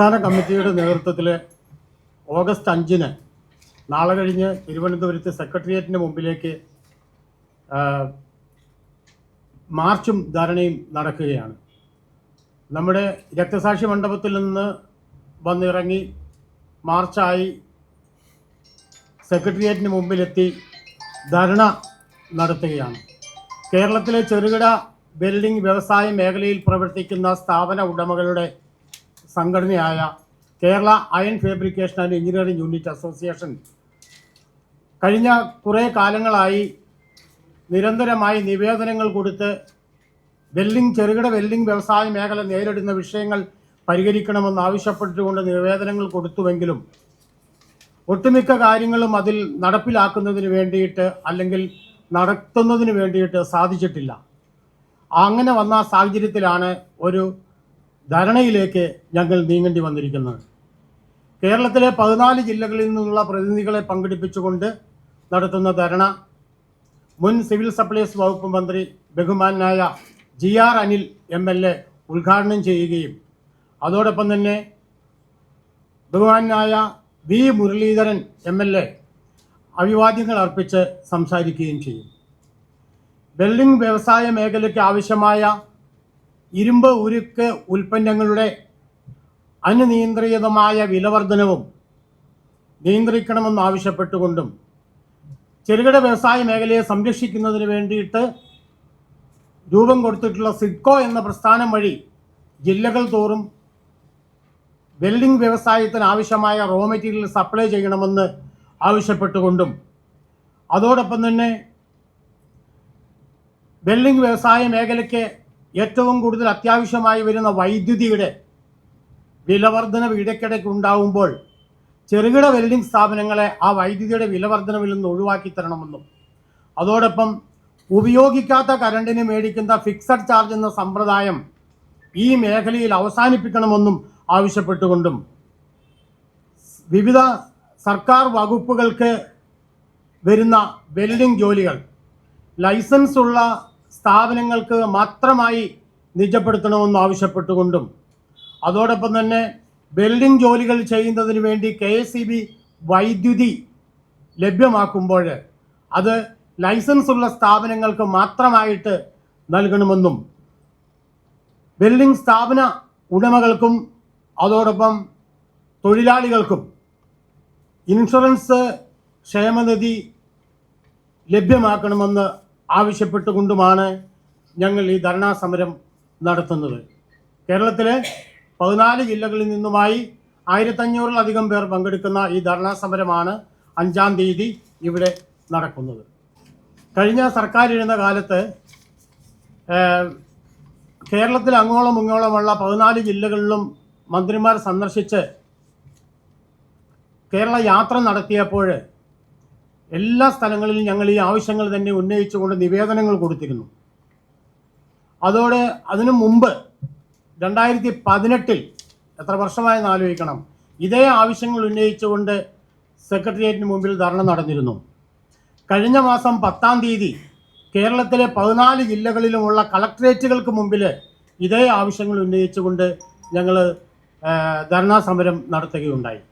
സംസ്ഥാന കമ്മിറ്റിയുടെ നേതൃത്വത്തിൽ ഓഗസ്റ്റ് 5-ന് നാളെ കഴിഞ്ഞ് തിരുവനന്തപുരത്ത് സെക്രട്ടേറിയറ്റിന് മുമ്പിലേക്ക് മാർച്ചും ധരണയും നടക്കുകയാണ്. നമ്മുടെ രക്തസാക്ഷി മണ്ഡപത്തിൽ നിന്ന് വന്നിറങ്ങി മാർച്ചായി സെക്രട്ടേറിയറ്റിന് മുമ്പിലെത്തി ധർണ നടത്തുകയാണ്. കേരളത്തിലെ ചെറുകിട ബിൽഡിംഗ് വ്യവസായ മേഖലയിൽ പ്രവർത്തിക്കുന്ന സ്ഥാപന ഉടമകളുടെ സംഘടനയായ Kerala iron fabrication and engineering unit association കഴിഞ്ഞ കുറേ കാലങ്ങളായി നിരന്തരമായി നിവേദനങ്ങൾ കൊടുത്ത് ചെറുകിട വെൽഡിംഗ് വ്യവസായ മേഖല നേരിടുന്ന വിഷയങ്ങൾ പരിഹരിക്കണമെന്ന് ആവശ്യപ്പെട്ടുകൊണ്ട് നിവേദനങ്ങൾ കൊടുത്തുവെങ്കിലും ഒട്ടുമിക്ക കാര്യങ്ങളും അതിൽ നടപ്പിലാക്കുന്നതിന് വേണ്ടിയിട്ട് അല്ലെങ്കിൽ നടത്തുന്നതിന് വേണ്ടിയിട്ട് സാധിച്ചിട്ടില്ല. അങ്ങനെ വന്ന സാഹചര്യത്തിലാണ് ഒരു ധരണയിലേക്ക് ഞങ്ങൾ നീങ്ങേണ്ടി വന്നിരിക്കുന്നത്. കേരളത്തിലെ 14 ജില്ലകളിൽ നിന്നുള്ള പ്രതിനിധികളെ പങ്കെടുപ്പിച്ചുകൊണ്ട് നടത്തുന്ന ധരണ മുൻ സിവിൽ സപ്ലൈസ് വകുപ്പ് മന്ത്രി ബഹുമാനായ GR അനിൽ MLA ഉദ്ഘാടനം ചെയ്യുകയും അതോടൊപ്പം തന്നെ ബഹുമാനായ V മുരളീധരൻ MLA അഭിവാദ്യങ്ങൾ അർപ്പിച്ച് സംസാരിക്കുകയും ചെയ്യും. വെൽഡിംഗ് വ്യവസായ മേഖലയ്ക്ക് ആവശ്യമായ ഇരുമ്പ് ഉരുക്ക് ഉൽപ്പന്നങ്ങളുടെ അനിയന്ത്രിതമായ വിലവർധനവും നിയന്ത്രിക്കണമെന്നാവശ്യപ്പെട്ടുകൊണ്ടും ചെറുകിട വ്യവസായ മേഖലയെ സംരക്ഷിക്കുന്നതിന് വേണ്ടിയിട്ട് രൂപം കൊടുത്തിട്ടുള്ള സിഡ്കോ എന്ന പ്രസ്ഥാനം വഴി ജില്ലകൾ തോറും വെൽഡിംഗ് വ്യവസായത്തിന് ആവശ്യമായ റോ മെറ്റീരിയൽ സപ്ലൈ ചെയ്യണമെന്ന് ആവശ്യപ്പെട്ടുകൊണ്ടും അതോടൊപ്പം തന്നെ വെൽഡിംഗ് വ്യവസായ മേഖലയ്ക്ക് ഏറ്റവും കൂടുതൽ അത്യാവശ്യമായി വരുന്ന വൈദ്യുതിയുടെ വിലവർധനവ് ഇടയ്ക്കിടയ്ക്ക് ഉണ്ടാവുമ്പോൾ ചെറുകിട വെൽഡിംഗ് സ്ഥാപനങ്ങളെ ആ വൈദ്യുതിയുടെ വിലവർധനവിൽ നിന്ന് ഒഴിവാക്കി തരണമെന്നും അതോടൊപ്പം ഉപയോഗിക്കാത്ത കറണ്ടിന് മേടിക്കുന്ന ഫിക്സഡ് ചാർജ് എന്ന സമ്പ്രദായം ഈ മേഖലയിൽ അവസാനിപ്പിക്കണമെന്നും ആവശ്യപ്പെട്ടുകൊണ്ടും വിവിധ സർക്കാർ വകുപ്പുകൾക്ക് വരുന്ന വെൽഡിംഗ് ജോലികൾ ലൈസൻസ് ഉള്ള സ്ഥാപനങ്ങൾക്ക് മാത്രമായി നിജപ്പെടുത്തണമെന്ന് ആവശ്യപ്പെട്ടുകൊണ്ടും അതോടൊപ്പം തന്നെ വെൽഡിംഗ് ജോലികൾ ചെയ്യുന്നതിന് വേണ്ടി KSEB വൈദ്യുതി ലഭ്യമാക്കുമ്പോൾ അത് ലൈസൻസ് ഉള്ള സ്ഥാപനങ്ങൾക്ക് മാത്രമായിട്ട് നൽകണമെന്നും വെൽഡിംഗ് സ്ഥാപന ഉടമകൾക്കും അതോടൊപ്പം തൊഴിലാളികൾക്കും ഇൻഷുറൻസ് ക്ഷേമനിധി ലഭ്യമാക്കണമെന്ന് ആവശ്യപ്പെട്ടുകൊണ്ടുമാണ് ഞങ്ങൾ ഈ ധർണാ സമരം നടത്തുന്നത്. കേരളത്തിലെ 14 ജില്ലകളിൽ നിന്നുമായി 1500-ലധികം പേർ പങ്കെടുക്കുന്ന ഈ ധർണാ സമരമാണ് 5-ാം തീയതി ഇവിടെ നടക്കുന്നത്. കഴിഞ്ഞ സർക്കാരിരുന്ന കാലത്ത് കേരളത്തിൽ അങ്ങോളം ഇങ്ങോളമുള്ള 14 ജില്ലകളിലും മന്ത്രിമാർ സന്ദർശിച്ച് കേരള യാത്ര നടത്തിയപ്പോൾ എല്ലാ സ്ഥലങ്ങളിലും ഞങ്ങൾ ഈ ആവശ്യങ്ങൾ തന്നെ ഉന്നയിച്ചുകൊണ്ട് നിവേദനങ്ങൾ കൊടുത്തിരുന്നു. അതിനു മുമ്പ് 2018-ൽ എത്ര വർഷമായെന്ന് ആലോചിക്കണം, ഇതേ ആവശ്യങ്ങൾ ഉന്നയിച്ചുകൊണ്ട് സെക്രട്ടേറിയറ്റിന് മുമ്പിൽ ധർണ നടന്നിരുന്നു. കഴിഞ്ഞ മാസം 10-ാം തീയതി കേരളത്തിലെ 14 ജില്ലകളിലുമുള്ള കളക്ട്രേറ്റുകൾക്ക് മുമ്പിൽ ഇതേ ആവശ്യങ്ങൾ ഉന്നയിച്ചുകൊണ്ട് ഞങ്ങൾ ധർണാ സമരം നടത്തുകയുണ്ടായി.